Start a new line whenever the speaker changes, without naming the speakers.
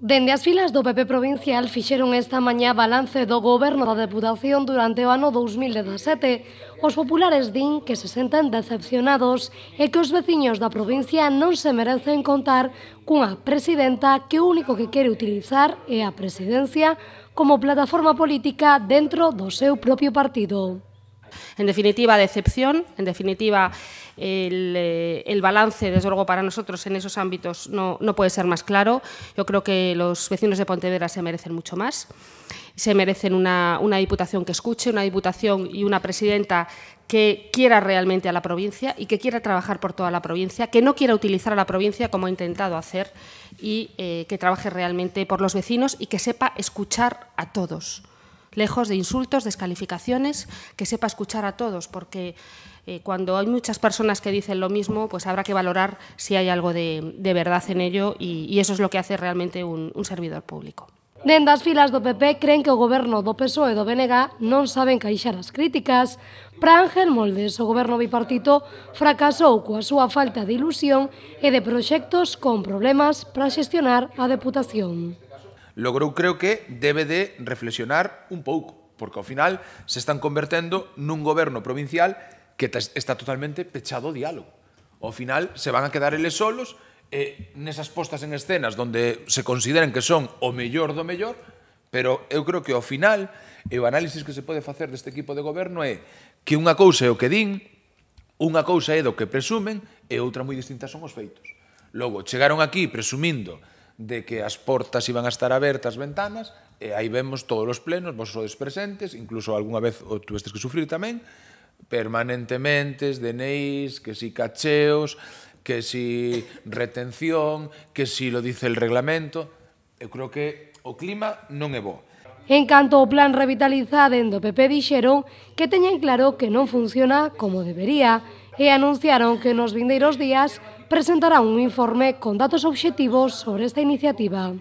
Dende as filas do PP provincial fixeron esta mañá balance do goberno da Deputación durante o ano 2017. Os populares din que se senten decepcionados e que os veciños da provincia non se merecen contar cunha presidenta que o único que quere utilizar é a presidencia como plataforma política dentro do seu propio partido.
En definitiva, decepción, en definitiva, el balance, desde luego, para nosotros en esos ámbitos no puede ser más claro. Yo creo que los vecinos de Pontevedra se merecen mucho más. Se merecen una diputación que escuche, una diputación y una presidenta que quiera realmente a la provincia y que quiera trabajar por toda la provincia, que no quiera utilizar a la provincia como ha intentado hacer y que trabaje realmente por los vecinos y que sepa escuchar a todos. Lejos de insultos, descalificaciones, que sepa escuchar a todos, porque cuando hay muchas personas que dicen lo mismo, pues habrá que valorar si hay algo de verdad en ello y eso es lo que hace realmente un servidor público.
Dende as filas do PP creen que o goberno do PSOE e do BNG non saben caixar as críticas. Para Ángel Moldes, o goberno bipartito fracasou coa súa falta de ilusión e de proxectos con problemas para xestionar a Deputación.
Logrou, creo que, debe de reflexionar un pouco, porque ao final se están convertendo nun goberno provincial que está totalmente pechado ao diálogo. Ao final se van a quedar eles solos nesas postas en escenas donde se consideren que son o mellor do mellor, pero eu creo que ao final o análisis que se pode facer deste equipo de goberno é que unha cousa é o que din, unha cousa é do que presumen e outra moi distinta son os feitos. Logo, chegaron aquí presumindo de que as portas iban a estar abertas, ventanas, e aí vemos todos os plenos, vos sodes presentes, incluso algunha vez o tuvestes que sufrir tamén, permanentemente, DNIs, que si cacheos, que si retención, que si lo dice el reglamento. Eu creo que o clima non é bo.
En canto ao plan Revitaliza, dende o PP dixeron que teñen claro que non funciona como debería e anunciaron que nos vindeiros días presentarán un informe con datos obxectivos sobre esta iniciativa.